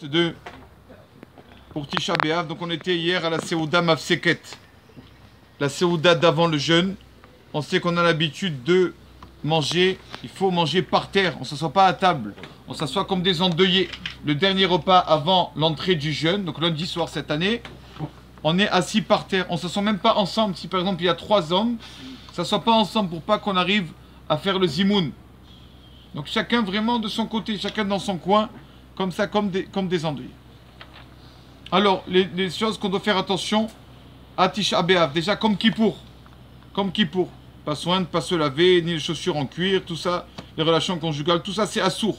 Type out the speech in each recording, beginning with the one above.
de pour Tisha B'Av. Donc on était hier à la Seuda Mafseket, la Seuda d'avant le jeûne. On sait qu'on a l'habitude de manger, il faut manger par terre, on ne s'assoit pas à table, on s'assoit comme des endeuillés. Le dernier repas avant l'entrée du jeûne, donc lundi soir cette année, on est assis par terre, on ne s'assoit même pas ensemble. Si par exemple il y a 3 hommes, on ne s'assoit pas ensemble pour pas qu'on arrive à faire le zimoun. Donc chacun vraiment de son côté, chacun dans son coin, comme ça, comme des endeuillés. Alors, les choses qu'on doit faire attention à Tisha B'Av, déjà comme Kippour, pas soin de ne pas se laver, ni les chaussures en cuir, tout ça, les relations conjugales, tout ça c'est assour.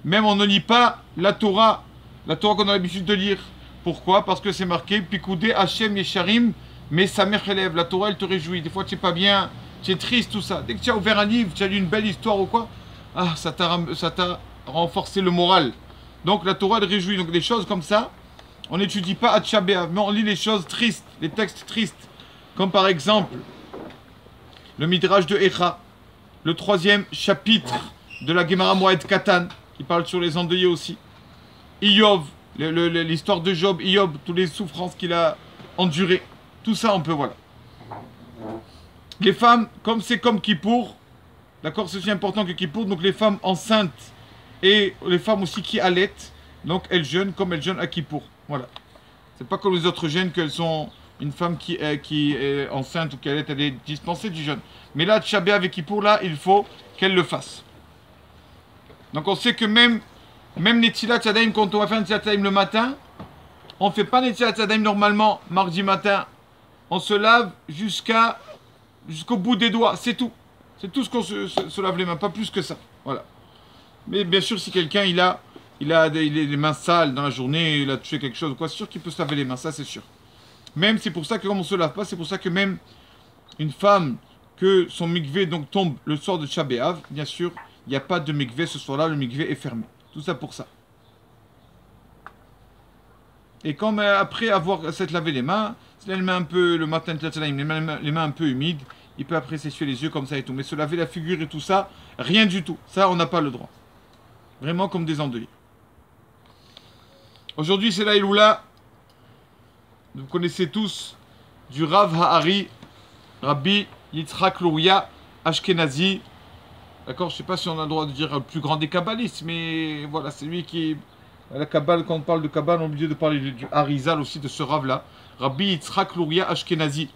Même on ne lit pas la Torah qu'on a l'habitude de lire. Pourquoi? Parce que c'est marqué Pikoudé Hachem Yesharim, mais sa mère élève. La Torah elle te réjouit. Des fois tu n'es pas bien, tu es triste, tout ça. Dès que tu as ouvert un livre, tu as lu une belle histoire ou quoi, ah, ça t'a renforcé le moral. Donc la Torah elle réjouit. Donc des choses comme ça, on n'étudie pas à Tisha B'Av, mais on lit les choses tristes, les textes tristes. Comme par exemple le Midrash de Echa, le 3e chapitre de la Gemara Moed Katan, qui parle sur les endeuillés aussi. Iyov, l'histoire de Job, Iyov, toutes les souffrances qu'il a endurées. Tout ça, on peut, voilà. Les femmes, comme c'est comme Kippour, d'accord, c'est aussi important que Kippour, donc les femmes enceintes et les femmes aussi qui allaitent, donc elles jeûnent comme elles jeûnent à Kippour. Voilà. C'est pas comme les autres jeûnes qu'elles sont... Une femme qui est enceinte ou qui allait, elle est dispensée du jeûne. Mais là, Tisha B'Av et Kippour, là, il faut qu'elle le fasse. Donc on sait que même Netilat Yadayim, quand on va faire Netilat Yadayim le matin, on ne fait pas Netilat Yadayim normalement mardi matin. On se lave jusqu'au bout des doigts, c'est tout. C'est tout ce qu'on se lave les mains, pas plus que ça. Voilà. Mais bien sûr, si quelqu'un il a les mains sales dans la journée, il a touché quelque chose ou quoi, c'est sûr qu'il peut se laver les mains, ça c'est sûr. Même c'est pour ça que comme on ne se lave pas, c'est pour ça que même une femme que son mikvé donc tombe le soir de Tisha B'Av, bien sûr, il n'y a pas de mikvé ce soir-là, le mikvé est fermé. Tout ça pour ça. Et comme après avoir s'être lavé les mains, s'il a les mains un peu, le matin, les mains un peu humides, il peut après s'essuyer les yeux comme ça et tout. Mais se laver la figure et tout ça, rien du tout. Ça, on n'a pas le droit. Vraiment comme des endeuillés. Aujourd'hui, c'est la Iloula. Vous connaissez tous du Rav Ha'ari, Rabbi Yitzhak Louria Ashkenazi. D'accord, je ne sais pas si on a le droit de dire le plus grand des kabbalistes, mais voilà, c'est lui qui... La Kabbale, quand on parle de Kabbale, on est obligé de parler du Harizal aussi, de ce Rav-là. Rabbi Yitzhak Louria Ashkenazi.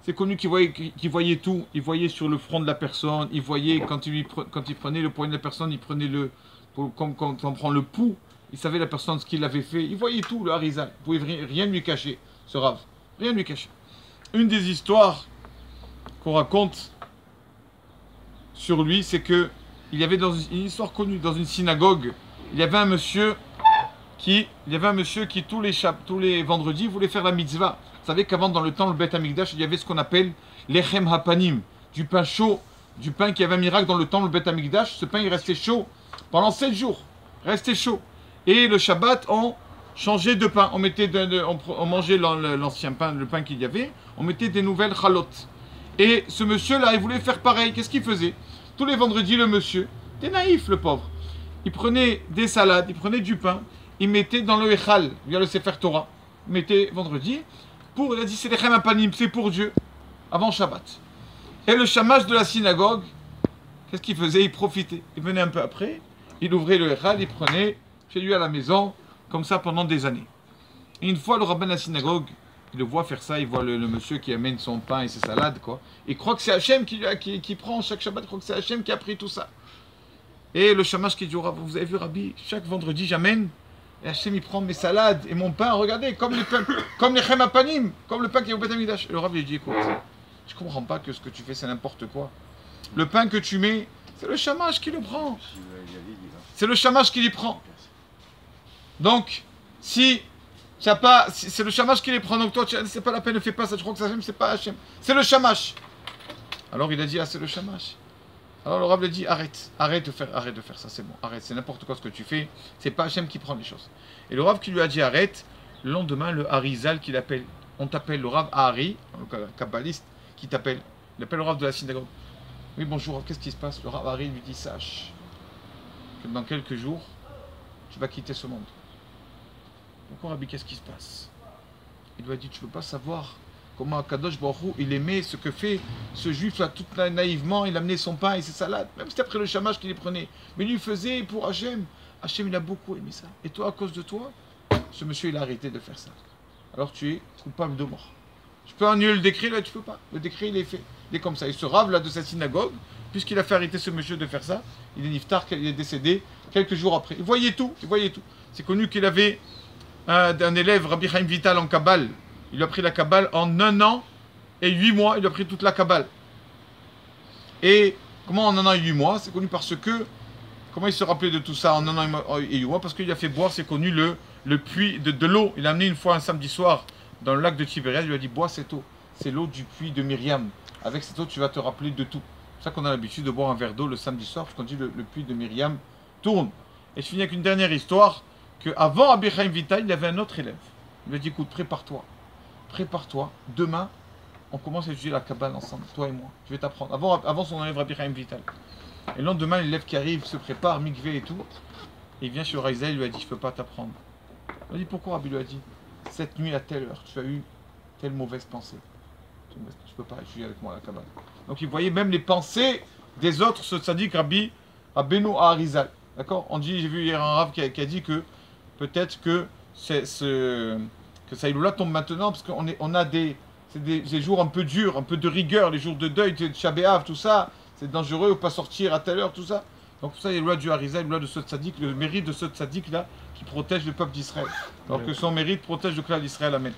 C'est connu qu'il voyait tout. Il voyait sur le front de la personne, il voyait quand il prenait le poignet de la personne, il prenait comme quand on prend le pouls. Il savait la personne ce qu'il avait fait. Il voyait tout, le Harizal. Vous ne pouvez rien lui cacher, ce Rav. Rien lui cacher. Une des histoires qu'on raconte sur lui, c'est que il y avait dans une histoire connue, dans une synagogue, il y avait un monsieur qui tous les vendredis voulait faire la mitzvah. Vous savez qu'avant, dans le temps, le Beth Amikdash, il y avait ce qu'on appelle l'Echem Hapanim, du pain chaud, du pain qui avait un miracle dans le temple, le Beth Amikdash. Ce pain, il restait chaud pendant 7 jours. Restait chaud. Et le Shabbat, on changeait de pain. On mangeait l'ancien pain, le pain qu'il y avait. On mettait des nouvelles chalotes. Et ce monsieur-là, il voulait faire pareil. Qu'est-ce qu'il faisait? Tous les vendredis, le monsieur, était naïf, le pauvre. Il prenait des salades, il prenait du pain, il mettait dans le Echal, via le Sefer Torah. Il mettait vendredi. Il a dit, c'est l'Echem Hapanim, c'est pour Dieu, avant Shabbat. Et le shamash de la synagogue, qu'est-ce qu'il faisait? Il profitait. Il venait un peu après, il ouvrait le Echal, il prenait chez lui à la maison, comme ça pendant des années. Et une fois, le rabbin de la synagogue, il le voit faire ça, il voit le monsieur qui amène son pain et ses salades, quoi. Il croit que c'est Hachem qui prend chaque Shabbat, il croit que c'est Hachem qui a pris tout ça. Et le shamash qui dit au rabbin, vous avez vu Rabbi, chaque vendredi j'amène, et Hachem il prend mes salades et mon pain, regardez, comme les Chem Hapanim, comme le pain qui est au Beth Amikdash. Et le rabbin lui dit, écoute, je comprends pas que ce que tu fais c'est n'importe quoi. Le pain que tu mets, c'est le shamash qui le prend. C'est le shamash qui les prend. Donc, si c'est le shamash qui les prend, donc toi, c'est pas la peine, ne fais pas ça, je crois que c'est Hachem, c'est pas Hachem. C'est le shamash. Alors il a dit, ah, c'est le shamash. Alors le Rav lui a dit, arrête de faire ça, c'est bon, arrête, c'est n'importe quoi ce que tu fais, c'est pas Hachem qui prend les choses. Et le Rav qui lui a dit, arrête, le lendemain, le Harizal qui l'appelle, on t'appelle le Rav Hari, le kabbaliste, qui t'appelle, il appelle le Rav de la synagogue. Oui, bonjour, qu'est-ce qui se passe? Le Rav Hari lui dit, sache que dans quelques jours, tu vas quitter ce monde. Pourquoi Rabbi, qu'est-ce qui se passe? Il lui a dit, tu ne peux pas savoir comment Akadosh Baruch Hu, il aimait ce que fait ce juif-là, tout naïvement, il amenait son pain et ses salades, même si c'était après le chamage qu'il les prenait. Mais lui, il faisait pour Hachem. Hachem, il a beaucoup aimé ça. Et toi, à cause de toi, ce monsieur, il a arrêté de faire ça. Alors tu es coupable de mort. Je peux annuler le décret, là, tu peux pas. Le décret, il est fait. Il est comme ça. Il se rave, là, de sa synagogue, puisqu'il a fait arrêter ce monsieur de faire ça. Il est niftar, il est décédé quelques jours après. Il voyait tout, il voyait tout. C'est connu qu'il avait un élève, Rabbi Chaim Vital, en Kabbale. Il lui a pris la Kabbale en 1 an et 8 mois. Il lui a pris toute la Kabbale. Et comment en 1 an et 8 mois? C'est connu parce que, comment il se rappelait de tout ça en 1 an et 8 mois? Parce qu'il a fait boire, c'est connu, le puits de l'eau. Il a amené une fois un samedi soir dans le lac de Tibériade. Il lui a dit, bois cette eau. C'est l'eau du puits de Myriam. Avec cette eau, tu vas te rappeler de tout. C'est ça qu'on a l'habitude de boire un verre d'eau le samedi soir, parce qu'on dit le puits de Myriam tourne. Et je finis avec une dernière histoire, qu'avant Rabbi Chaim Vital, il y avait un autre élève. Il lui a dit, écoute, prépare-toi. Prépare-toi. Demain, on commence à étudier la Kabbale ensemble, toi et moi. Je vais t'apprendre. Avant son élève Rabbi Chaim Vital. Et le lendemain, l'élève qui arrive se prépare, mikvé et tout. Et il vient chez Raïza, il lui a dit, je ne peux pas t'apprendre. Il a dit, pourquoi? Rabbi lui a dit, cette nuit à telle heure, tu as eu telle mauvaise pensée. Je ne peux pas étudier avec moi la Kabbale. Donc il voyait même les pensées des autres, ce tzaddik Rabbeinu Aharizal. D'accord? On dit, j'ai vu hier un rav qui a dit que peut-être que que ça Iloula tombe maintenant, parce qu'on a des jours un peu durs, un peu de rigueur, les jours de deuil, de Shabéav, tout ça, c'est dangereux, ou pas sortir à telle heure, tout ça. Donc pour ça, il y a Iloula du Harizal, Iloula de ce tzaddik, le mérite de ce tzaddik là, qui protège le peuple d'Israël. Alors que son mérite protège le clan d'Israël. Amen.